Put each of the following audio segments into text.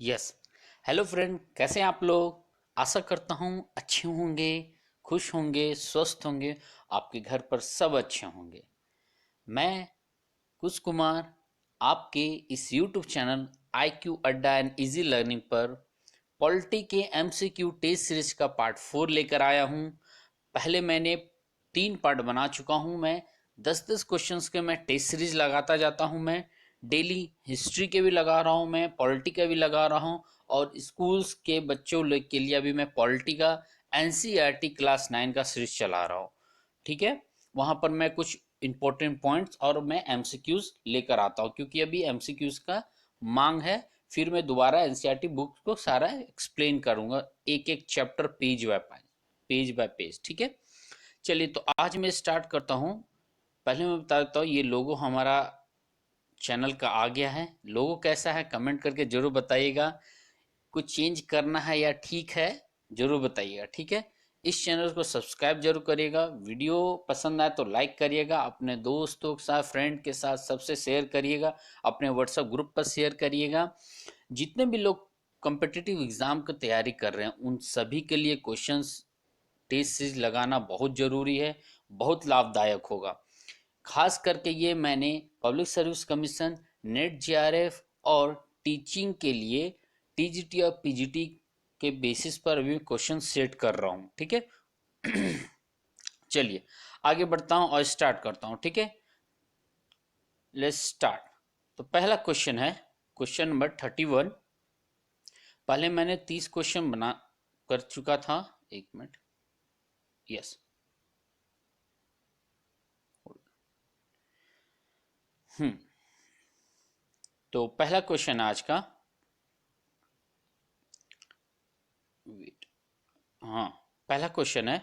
Yes. Hello friend, कैसे हैं आप लोग? आशा करता हूँ अच्छे होंगे, खुश होंगे, स्वस्थ होंगे। आपके घर पर सब अच्छे होंगे। मैं कुश कुमार आपके इस यूट्यूब चैनल आई क्यू अड्डा एंड इजी लर्निंग पर पॉलिटी के एमसीक्यू टेस्ट सीरीज का पार्ट 4 लेकर आया हूँ। पहले मैंने 3 पार्ट बना चुका हूँ। मैं 10-10 क्वेश्चंस के मैं टेस्ट सीरीज लगाता जाता हूँ। मैं डेली हिस्ट्री के भी लगा रहा हूँ, मैं पॉलिटी का भी लगा रहा हूँ, और स्कूल्स के बच्चों के लिए अभी मैं पॉलिटी का एनसीईआरटी क्लास 9 का सीरीज चला रहा हूँ। ठीक है, वहाँ पर मैं कुछ इंपॉर्टेंट पॉइंट्स और मैं एमसीक्यूज लेकर आता हूँ, क्योंकि अभी एमसीक्यूज का मांग है। फिर मैं दोबारा एनसीईआरटी बुक को सारा एक्सप्लेन करूंगा, एक एक चैप्टर पेज बाय पेज। ठीक है, चलिए तो आज मैं स्टार्ट करता हूँ। पहले मैं बता देता हूँ, ये लोगो हमारा चैनल का आ गया है। लोगो कैसा है कमेंट करके जरूर बताइएगा। कुछ चेंज करना है या ठीक है जरूर बताइएगा। ठीक है, इस चैनल को सब्सक्राइब जरूर करिएगा। वीडियो पसंद आए तो लाइक करिएगा, अपने दोस्तों के साथ, फ्रेंड के साथ सबसे शेयर करिएगा, अपने व्हाट्सएप ग्रुप पर शेयर करिएगा। जितने भी लोग कॉम्पिटिटिव एग्जाम की तैयारी कर रहे हैं उन सभी के लिए क्वेश्चंस टेस्ट सीरीज लगाना बहुत जरूरी है, बहुत लाभदायक होगा। खास करके ये मैंने public service commission, net JRF और टीचिंग के लिए टीजीटी और पीजीटी के बेसिस पर अभी क्वेश्चन सेट कर रहा हूँ। ठीक है, चलिए आगे बढ़ता हूँ और स्टार्ट करता हूँ। ठीक है, लेट्स स्टार्ट। तो पहला क्वेश्चन है क्वेश्चन नंबर 31। पहले मैंने 30 क्वेश्चन बना कर चुका था। एक मिनट, यस। हम्म तो पहला क्वेश्चन आज का, वेट, हाँ, पहला क्वेश्चन है,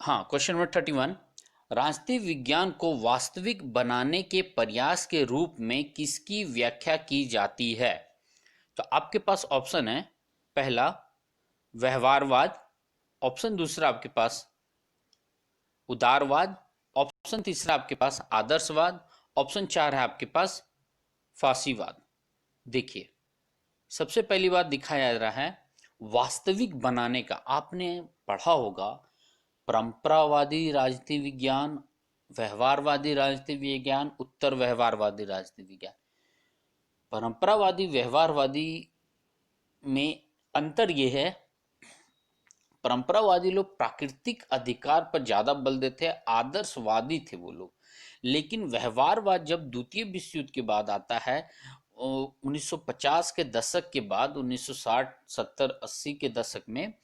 हाँ, क्वेश्चन नंबर 31। राजनीति विज्ञान को वास्तविक बनाने के प्रयास के रूप में किसकी व्याख्या की जाती है? तो आपके पास ऑप्शन है, पहला व्यवहारवाद, ऑप्शन दूसरा आपके पास उदारवाद, ऑप्शन तीसरा आपके पास आदर्शवाद, ऑप्शन चार है आपके पास फांसीवाद। देखिए, सबसे पहली बात दिखाया जा रहा है वास्तविक बनाने का। आपने पढ़ा होगा परंपरावादी राजनीति विज्ञान, व्यवहारवादी राजनीति विज्ञान, उत्तर व्यवहारवादी राजनीति विज्ञान। परंपरावादी व्यवहारवादी में अंतर यह है, परंपरावादी लोग प्राकृतिक अधिकार पर ज्यादा बल देते हैं, आदर्शवादी थे वो लोग। लेकिन व्यवहारवाद जब द्वितीय विश्व युद्ध के बाद आता है, 1950 के दशक के बाद, 1960 70 80 के दशक में,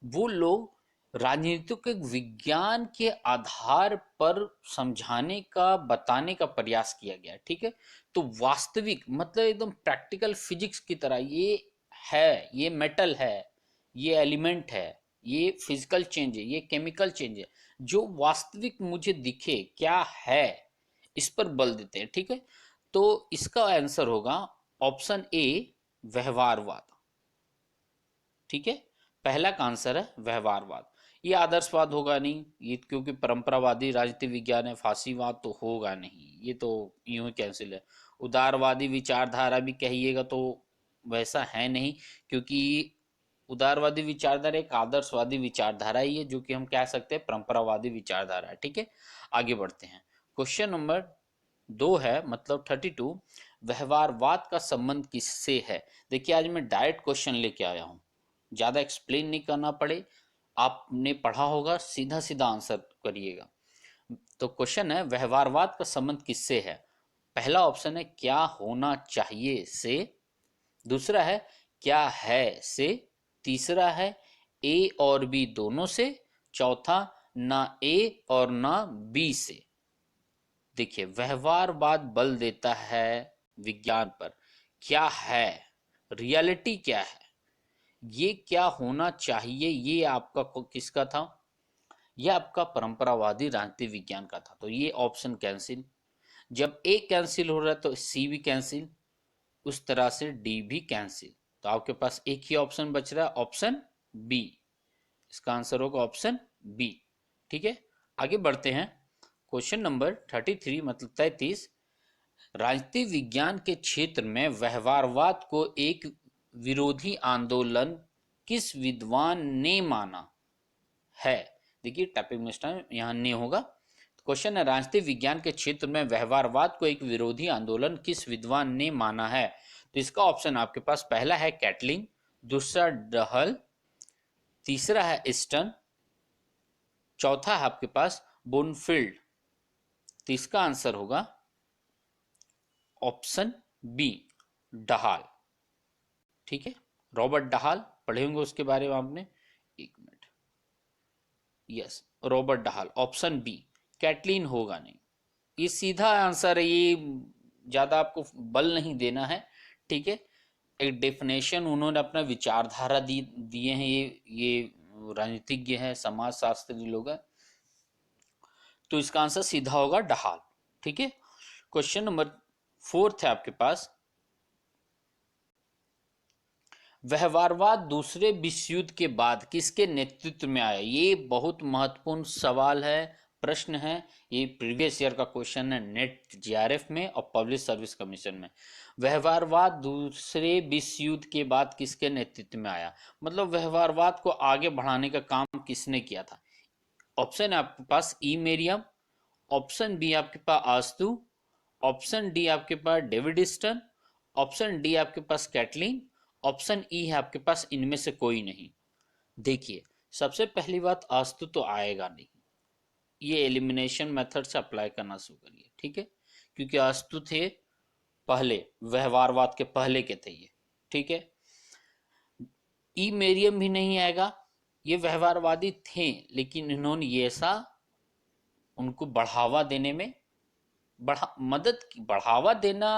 वो लोग राजनीतिक विज्ञान के आधार पर समझाने का, बताने का प्रयास किया गया। ठीक है, तो वास्तविक मतलब एकदम प्रैक्टिकल फिजिक्स की तरह ये है, ये मेटल है, ये एलिमेंट है, ये फिजिकल चेंज है, ये केमिकल चेंज है, जो वास्तविक मुझे दिखे क्या है, इस पर बल देते हैं। ठीक है, तो इसका आंसर होगा ऑप्शन ए, व्यवहारवाद। ठीक है, पहला का आंसर है व्यवहारवाद। ये आदर्शवाद होगा नहीं, ये क्योंकि परंपरावादी राजनीति विज्ञान है। फांसीवाद तो होगा नहीं, ये तो यूं ही कैंसिल है। उदारवादी विचारधारा भी कहिएगा तो वैसा है नहीं, क्योंकि उदारवादी विचारधारा एक आदर्शवादी विचारधारा ही है, जो कि हम कह सकते हैं परंपरावादी विचारधारा है। ठीक है, आगे बढ़ते हैं। क्वेश्चन नंबर 2 है, मतलब 32। व्यवहारवाद का संबंध किससे है? देखिए, आज मैं डायरेक्ट क्वेश्चन लेके आया हूँ, ज्यादा एक्सप्लेन नहीं करना पड़े। आपने पढ़ा होगा, सीधा सीधा आंसर करिएगा। तो क्वेश्चन है व्यवहारवाद का संबंध किससे है? पहला ऑप्शन है क्या होना चाहिए से, दूसरा है क्या है से, तीसरा है ए और बी दोनों से, चौथा ना ए और ना बी से। देखिए, व्यवहारवाद बल देता है विज्ञान पर, क्या है, रियलिटी क्या है, ये क्या होना चाहिए, ये आपका किसका था? ये आपका परंपरावादी राजनीति विज्ञान का था। तो ये ऑप्शन कैंसिल। जब ए कैंसिल हो रहा है तो सी भी कैंसिल, उस तरह से डी भी कैंसिल। तो आपके पास एक ही ऑप्शन बच रहा है, ऑप्शन बी। इसका आंसर होगा ऑप्शन बी। ठीक है, आगे बढ़ते हैं। क्वेश्चन नंबर 33, मतलब 33। राजनीति विज्ञान के क्षेत्र में व्यवहारवाद को एक विरोधी आंदोलन किस विद्वान ने माना है? देखिए टाइपिंग मिस्टेक यहाँ ने होगा। क्वेश्चन है, राजनीति विज्ञान के क्षेत्र में व्यवहारवाद को एक विरोधी आंदोलन किस विद्वान ने माना है? तो इसका ऑप्शन आपके पास पहला है कैटलिंग, दूसरा डहल, तीसरा है ईस्टन, चौथा है आपके पास बोनफील्ड। तो इसका आंसर होगा ऑप्शन बी, डहाल। ठीक है, रॉबर्ट डहाल पढ़े होंगे उसके बारे में आपने, एक minute, yes Robert Dahl, option B. Catlin होगा नहीं, ये सीधा आंसर है, ये ज्यादा आपको बल नहीं देना है। ठीक है, एक डेफिनेशन उन्होंने अपना विचारधारा दिए हैं, ये राजनीतिज्ञ है, समाज शास्त्री लोग हैं, तो इसका आंसर सीधा होगा डहाल। ठीक है, क्वेश्चन नंबर 4 है आपके पास, व्यवहारवाद दूसरे विश्व युद्ध के बाद किसके नेतृत्व में आया? ये बहुत महत्वपूर्ण सवाल है, प्रश्न है, ये प्रीवियस ईयर का क्वेश्चन है नेट जीआरएफ में और पब्लिक सर्विस कमीशन में। व्यवहारवाद दूसरे विश्व युद्ध के बाद किसके नेतृत्व में आया, मतलब व्यवहारवाद को आगे बढ़ाने का काम किसने किया था? ऑप्शन है आपके पास ई मेरियम, ऑप्शन बी आपके पास आस्तु, ऑप्शन डी आपके पास डेविड ईस्टन, ऑप्शन डी आपके पास कैटलिन, ऑप्शन ई है आपके पास इनमें से कोई नहीं। देखिए सबसे पहली बात, आस्तु तो आएगा नहीं, ये एलिमिनेशन मेथड से अप्लाई करना शुरू करिए। ठीक है, क्योंकि आस्तु थे पहले, व्यवहारवाद के पहले के थे ये। ठीक है, ई मेरियम भी नहीं आएगा, ये व्यवहारवादी थे लेकिन इन्होंने ये ऐसा उनको बढ़ावा देने में बढ़ावा देना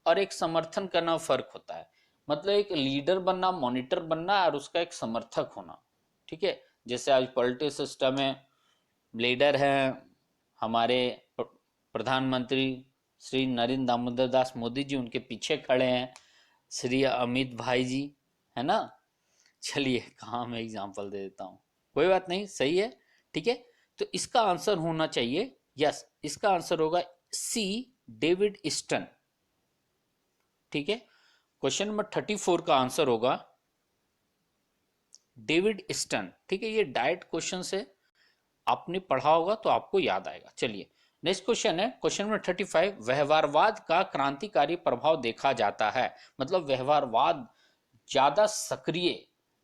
और एक समर्थन करना फर्क होता है। मतलब एक लीडर बनना, मॉनिटर बनना और उसका एक समर्थक होना। ठीक है, जैसे आज पॉलिटिक्स सिस्टम में लीडर हैं हमारे प्रधानमंत्री श्री नरेंद्र दामोदर दास मोदी जी, उनके पीछे खड़े हैं श्री अमित भाई जी, है ना। चलिए कहाँ मैं एग्जाम्पल दे देता हूँ, कोई बात नहीं, सही है। ठीक है, तो इसका आंसर होना चाहिए, यस इसका आंसर होगा सी, डेविड ईस्टन। ठीक है, क्वेश्चन नंबर 34 का आंसर होगा डेविड ईस्टन। ठीक है, ये डायरेक्ट क्वेश्चन से आपने पढ़ा होगा तो आपको याद आएगा। चलिए नेक्स्ट क्वेश्चन है, क्वेश्चन नंबर 35, व्यवहारवाद का क्रांतिकारी प्रभाव देखा जाता है, मतलब व्यवहारवाद ज्यादा सक्रिय,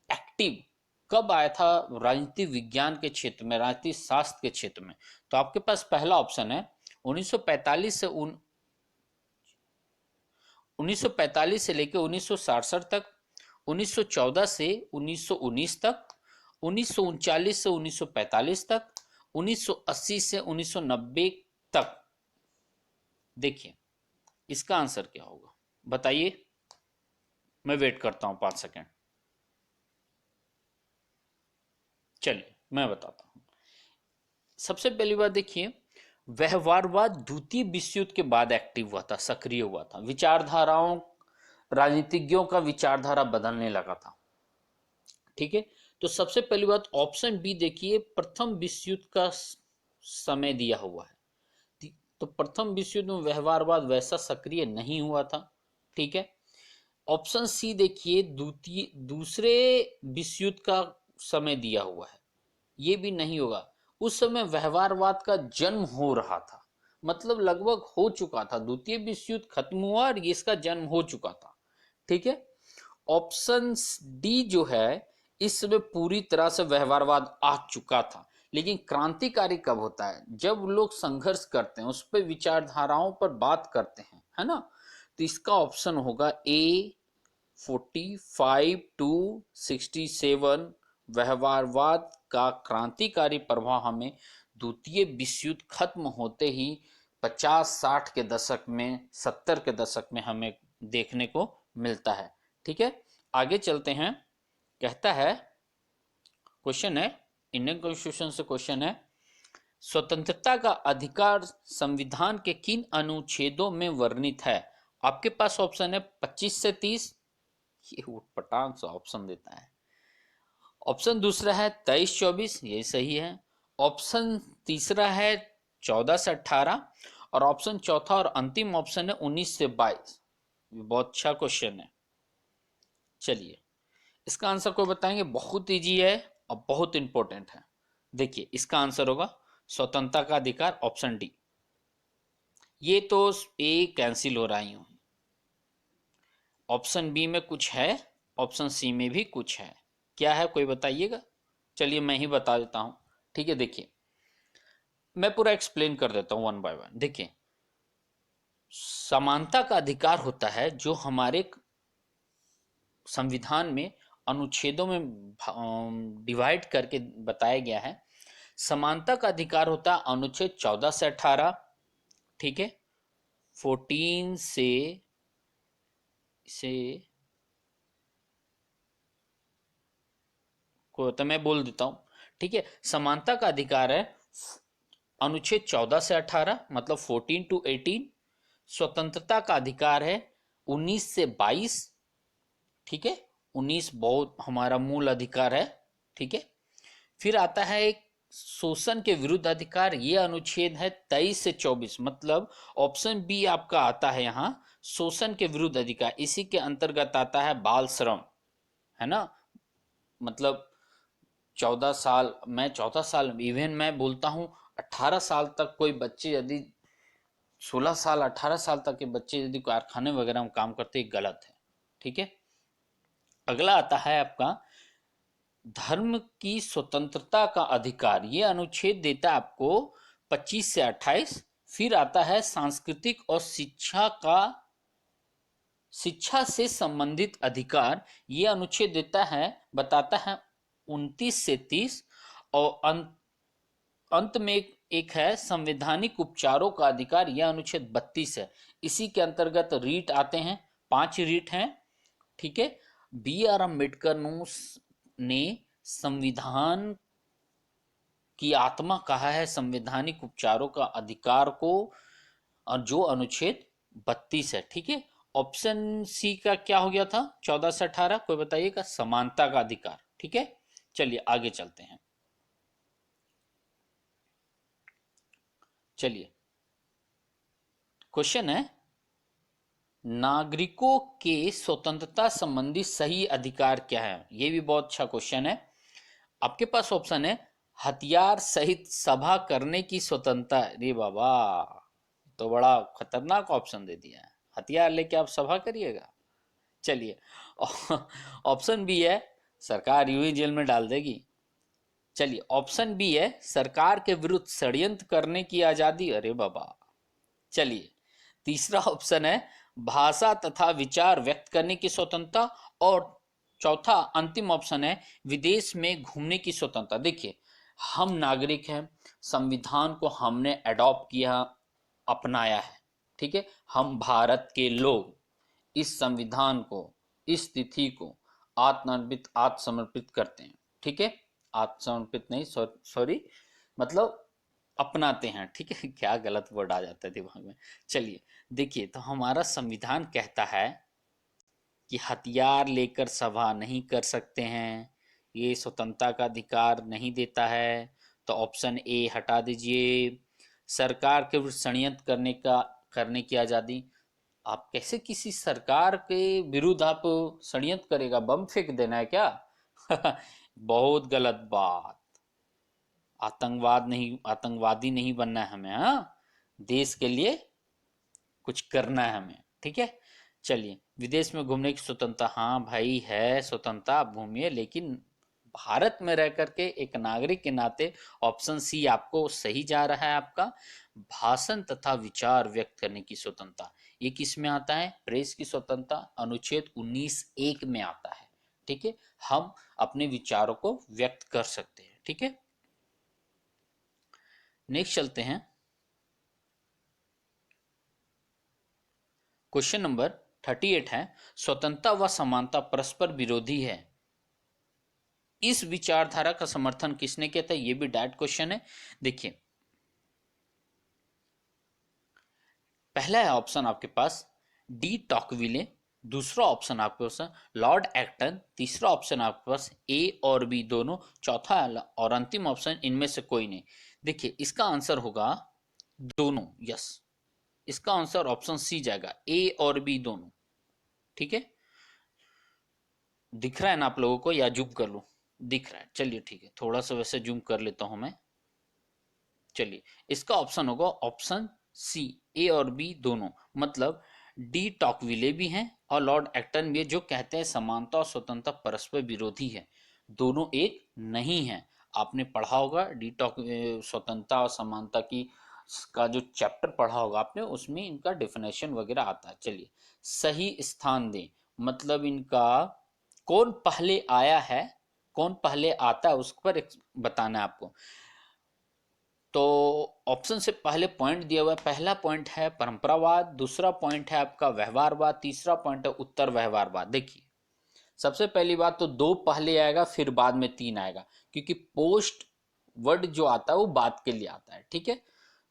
एक्टिव कब आया था राजनीति विज्ञान के क्षेत्र में, राजनीति शास्त्र के क्षेत्र में? तो आपके पास पहला ऑप्शन है 1945 से 1945 से लेकर 1967 तक, 1914 से 1919 तक, 1939 से 1945 तक, 1980 से 1990 तक। देखिए इसका आंसर क्या होगा बताइए, मैं वेट करता हूं 5 सेकेंड। चलिए मैं बताता हूं। सबसे पहली बात देखिए, व्यवहारवाद द्वितीय विश्व युद्ध के बाद एक्टिव हुआ था, सक्रिय हुआ था, विचारधाराओं, राजनीतिज्ञों का विचारधारा बदलने लगा था। ठीक है, तो सबसे पहली बात ऑप्शन बी देखिए, प्रथम विश्व युद्ध का समय दिया हुआ है, तो प्रथम विश्व युद्ध में व्यवहारवाद वैसा सक्रिय नहीं हुआ था। ठीक है, ऑप्शन सी देखिए, दूसरे विश्व युद्ध का समय दिया हुआ है, ये भी नहीं होगा। उस समय व्यवहारवाद का जन्म हो रहा था, मतलब लगभग हो चुका था, द्वितीय विश्व युद्ध खत्म हुआ और इसका जन्म हो चुका था। ठीक है, ऑप्शन डी जो है, इस समय पूरी तरह से व्यवहारवाद आ चुका था। लेकिन क्रांतिकारी कब होता है? जब लोग संघर्ष करते हैं, उस पर विचारधाराओं पर बात करते हैं, है ना। तो इसका ऑप्शन होगा ए 45 टू 67, व्यवहारवाद का क्रांतिकारी प्रभाव हमें द्वितीय विश्व युद्ध खत्म होते ही 50-60 के दशक में, 70 के दशक में हमें देखने को मिलता है। ठीक है, आगे चलते हैं। कहता है, क्वेश्चन है, इंडियन कॉन्स्टिट्यूशन से क्वेश्चन है, स्वतंत्रता का अधिकार संविधान के किन अनुच्छेदों में वर्णित है? आपके पास ऑप्शन है 25 से 30, ये उटपटांग सा ऑप्शन देता है। ऑप्शन दूसरा है 23-24, ये सही है। ऑप्शन तीसरा है 14 से 18, और ऑप्शन चौथा और अंतिम ऑप्शन है 19 से 22। बहुत अच्छा क्वेश्चन है। चलिए इसका आंसर को बताएंगे, बहुत इजी है और बहुत इंपॉर्टेंट है। देखिए इसका आंसर होगा स्वतंत्रता का अधिकार, ऑप्शन डी। ये तो ए कैंसिल हो रहा हूं। ऑप्शन बी में कुछ है, ऑप्शन सी में भी कुछ है, क्या है कोई बताइएगा। चलिए मैं ही बता देता हूं। ठीक है, देखिए मैं पूरा एक्सप्लेन कर देता हूं वन बाय वन। देखिए समानता का अधिकार होता है जो हमारे संविधान में अनुच्छेदों में डिवाइड करके बताया गया है। समानता का अधिकार होता है अनुच्छेद 14 से 18, ठीक है, 14 से को तो मैं बोल देता हूं। ठीक है, समानता का अधिकार है अनुच्छेद 14 से 18, मतलब 14 टू 18। स्वतंत्रता का अधिकार है 19 से 22। ठीक है, 19 बहुत हमारा मूल अधिकार है। ठीक है, फिर आता है एक शोषण के विरुद्ध अधिकार, ये अनुच्छेद है 23 से 24, मतलब ऑप्शन बी आपका आता है यहाँ शोषण के विरुद्ध अधिकार। इसी के अंतर्गत आता है बाल श्रम, है ना, मतलब 14 साल, मैं 14 साल, इवन मैं बोलता हूँ 18 साल तक कोई बच्चे यदि 16 साल 18 साल तक के बच्चे यदि कारखाने वगैरह में काम करते हैं, गलत है। ठीक है, अगला आता है आपका धर्म की स्वतंत्रता का अधिकार, ये अनुच्छेद देता है आपको 25 से 28। फिर आता है सांस्कृतिक और शिक्षा से संबंधित अधिकार, ये अनुच्छेद देता है, बताता है 29 से 30। और अंत में एक है संवैधानिक उपचारों का अधिकार, यह अनुच्छेद 32 है। इसी के अंतर्गत रीट आते हैं, 5 रीट हैं। ठीक है, बी आर अम्बेडकर ने संविधान की आत्मा कहा है संवैधानिक उपचारों का अधिकार को, और जो अनुच्छेद 32 है। ठीक है, ऑप्शन सी का क्या हो गया था, 14 से 18, कोई बताइएगा, समानता का अधिकार। ठीक है, चलिए आगे चलते हैं। चलिए क्वेश्चन है नागरिकों के स्वतंत्रता संबंधी सही अधिकार क्या है। यह भी बहुत अच्छा क्वेश्चन है। आपके पास ऑप्शन है हथियार सहित सभा करने की स्वतंत्रता। अरे बाबा, तो बड़ा खतरनाक ऑप्शन दे दिया है, हथियार लेके आप सभा करिएगा। चलिए ऑप्शन बी है सरकार यूं ही जेल में डाल देगी। चलिए ऑप्शन बी है सरकार के विरुद्ध षड्यंत्र करने की आजादी। अरे बाबा। चलिए तीसरा ऑप्शन है भाषा तथा विचार व्यक्त करने की स्वतंत्रता। और चौथा अंतिम ऑप्शन है विदेश में घूमने की स्वतंत्रता। देखिए हम नागरिक हैं, संविधान को हमने अडॉप्ट किया, अपनाया है। ठीक है, हम भारत के लोग इस संविधान को, इस तिथि को आत्मसमर्पित करते हैं। ठीक है, आत्मसमर्पित नहीं, सॉरी, मतलब अपनाते हैं। ठीक है क्या गलत वर्ड आ जाता है दिमाग में। चलिए देखिए, तो हमारा संविधान कहता है कि हथियार लेकर सभा नहीं कर सकते हैं, ये स्वतंत्रता का अधिकार नहीं देता है। तो ऑप्शन ए हटा दीजिए, सरकार के विरुद्ध षड्यंत्र करने की आज़ादी। आप कैसे किसी सरकार के विरुद्ध आप षड्यंत्र करेगा, बम फेंक देना है क्या बहुत गलत बात। आतंकवादी नहीं बनना है हमें, हाँ, देश के लिए कुछ करना है हमें। ठीक है, चलिए विदेश में घूमने की स्वतंत्रता, हाँ भाई है स्वतंत्रता, आप घूमिए, लेकिन भारत में रह करके एक नागरिक के नाते ऑप्शन सी आपको सही जा रहा है आपका। भाषण तथा विचार व्यक्त करने की स्वतंत्रता, ये किस में आता है, प्रेस की स्वतंत्रता, अनुच्छेद 19(1) में आता है। ठीक है, हम अपने विचारों को व्यक्त कर सकते हैं। ठीक है, नेक्स्ट चलते हैं। क्वेश्चन नंबर 38 है स्वतंत्रता व समानता परस्पर विरोधी है, इस विचारधारा का समर्थन किसने किया था। यह भी डायरेक्ट क्वेश्चन है। देखिए पहला है ऑप्शन आपके पास डी टॉकविले, दूसरा ऑप्शन आपके पास लॉर्ड एक्टन, तीसरा ऑप्शन आपके पास ए और बी दोनों, चौथा और अंतिम ऑप्शन इनमें से कोई नहीं। देखिए इसका आंसर होगा दोनों, यस, इसका आंसर ऑप्शन सी जाएगा, ए और बी दोनों। ठीक है, दिख रहा है ना आप लोगों को, या जूम कर लूं? दिख रहा है, चलिए ठीक है, थोड़ा सा वैसे जूम कर लेता हूं मैं। चलिए, इसका ऑप्शन होगा ऑप्शन सी, ए और बी दोनों। मतलब डी टॉकविले भी हैं और लॉर्ड एक्टन भी है, जो कहते हैं समानता और स्वतंत्रता परस्पर विरोधी है, दोनों एक नहीं है। आपने पढ़ा होगा डी टॉक, स्वतंत्रता और समानता की का जो चैप्टर पढ़ा होगा आपने, उसमें इनका डेफिनेशन वगैरह आता है। चलिए, सही स्थान दें, मतलब इनका कौन पहले आया है, कौन पहले आता है, उस पर बताना है आपको। तो ऑप्शन से पहले पॉइंट दिया हुआ है, पहला पॉइंट है परंपरावाद, दूसरा पॉइंट है आपका व्यवहारवाद, तीसरा पॉइंट है उत्तर व्यवहारवाद। देखिए, सबसे पहली बात तो दो पहले आएगा, फिर बाद में तीन आएगा, क्योंकि पोस्ट वर्ड जो आता है वो बात के लिए आता है। ठीक है,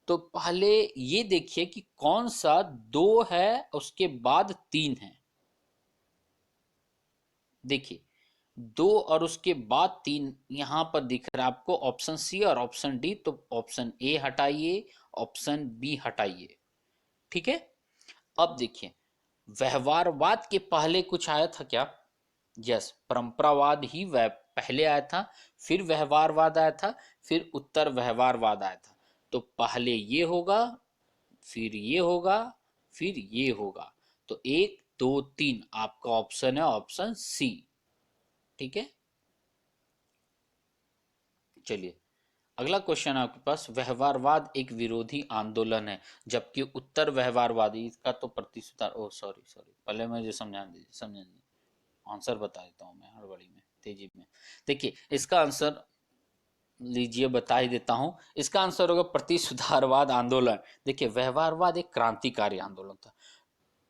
तो पहले ये देखिए कि कौन सा दो है, उसके बाद तीन है। देखिए, दो और उसके बाद तीन यहां पर दिख रहा है आपको, ऑप्शन सी और ऑप्शन डी। तो ऑप्शन ए हटाइए, ऑप्शन बी हटाइए। ठीक है, अब देखिए, व्यवहारवाद के पहले कुछ आया था क्या? यस, परंपरावाद ही वह पहले आया था, फिर व्यवहारवाद आया था, फिर उत्तर व्यवहारवाद आया था। तो पहले ये होगा, फिर ये होगा, फिर ये होगा। तो एक दो तीन आपका ऑप्शन है ऑप्शन सी। ठीक है, चलिए, अगला क्वेश्चन है आपके पास, व्यवहारवाद एक विरोधी आंदोलन है, जबकि उत्तर व्यवहारवादी इसका तो प्रतिशुद्ध, ओ सॉरी सॉरी, पहले मुझे समझा दीजिए, समझा दीजिए, आंसर बता देता हूँ मैं हड़बड़ी में, तेजी में। देखिए, इसका आंसर लीजिए, बता ही देता हूँ, इसका आंसर होगा प्रति सुधारवाद आंदोलन। देखिए, व्यवहारवाद एक क्रांतिकारी आंदोलन था,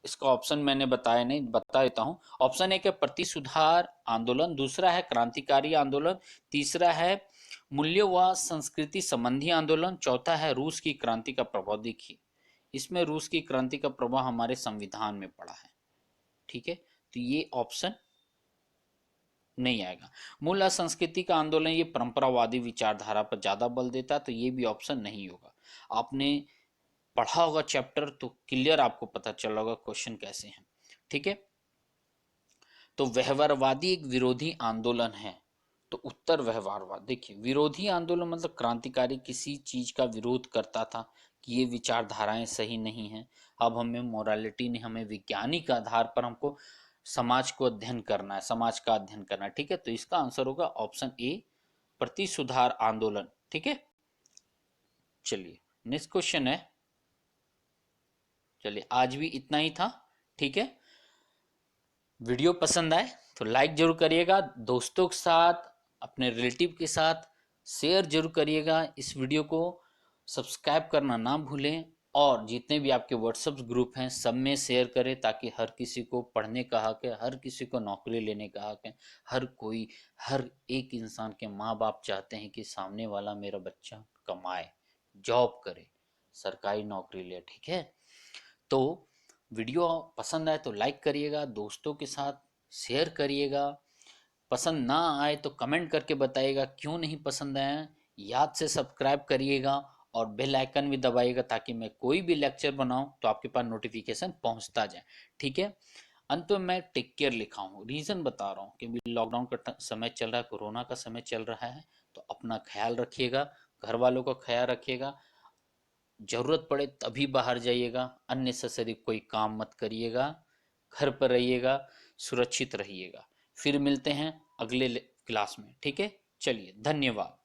इसका ऑप्शन मैंने बताया नहीं, बता देता हूँ। ऑप्शन एक है प्रति सुधार आंदोलन, दूसरा है क्रांतिकारी आंदोलन, तीसरा है मूल्य व संस्कृति संबंधी आंदोलन, चौथा है रूस की क्रांति का प्रभाव। देखिए, इसमें रूस की क्रांति का प्रभाव हमारे संविधान में पड़ा है। ठीक है, तो ये ऑप्शन नहीं आएगा। मूल संस्कृति का आंदोलन ये परंपरावादी विचारधारा पर ज्यादा बल देता है, तो ये भी ऑप्शन नहीं होगा। आपने पढ़ा होगा चैप्टर, तो क्लियर आपको पता चल होगा क्वेश्चन कैसे हैं। ठीक है, तो व्यवहारवादी एक विरोधी आंदोलन है, तो उत्तर व्यवहारवाद। देखिए, विरोधी आंदोलन मतलब क्रांतिकारी किसी चीज का विरोध करता था कि ये विचारधाराएं सही नहीं है, अब हमें मोरालिटी नहीं, हमें वैज्ञानिक आधार पर हमको समाज को अध्ययन करना है, समाज का अध्ययन करना है। ठीक है, तो इसका आंसर होगा ऑप्शन ए, प्रति सुधार आंदोलन। ठीक है, चलिए, नेक्स्ट क्वेश्चन है। चलिए, आज भी इतना ही था। ठीक है, वीडियो पसंद आए तो लाइक जरूर करिएगा, दोस्तों के साथ, अपने रिलेटिव के साथ शेयर जरूर करिएगा इस वीडियो को, सब्सक्राइब करना ना भूलें, और जितने भी आपके व्हाट्सएप ग्रुप हैं सब में शेयर करें, ताकि हर किसी को पढ़ने का हक है, हर किसी को नौकरी लेने का हक है, हर कोई, हर एक इंसान के माँ बाप चाहते हैं कि सामने वाला मेरा बच्चा कमाए, जॉब करे, सरकारी नौकरी ले। ठीक है, तो वीडियो पसंद आए तो लाइक करिएगा, दोस्तों के साथ शेयर करिएगा, पसंद ना आए तो कमेंट करके बताइएगा क्यों नहीं पसंद आया, याद से सब्सक्राइब करिएगा और बेल आइकन भी दबाइएगा, ताकि मैं कोई भी लेक्चर बनाऊं तो आपके पास नोटिफिकेशन पहुंचता जाए। ठीक है, अंत में मैं टेक केयर लिखा हूँ, रीज़न बता रहा हूँ कि लॉकडाउन का समय चल रहा है, कोरोना का समय चल रहा है, तो अपना ख्याल रखिएगा, घर वालों का ख्याल रखिएगा, जरूरत पड़े तभी बाहर जाइएगा, अननेसेसरी कोई काम मत करिएगा, घर पर रहिएगा, सुरक्षित रहिएगा। फिर मिलते हैं अगले क्लास में। ठीक है, चलिए, धन्यवाद।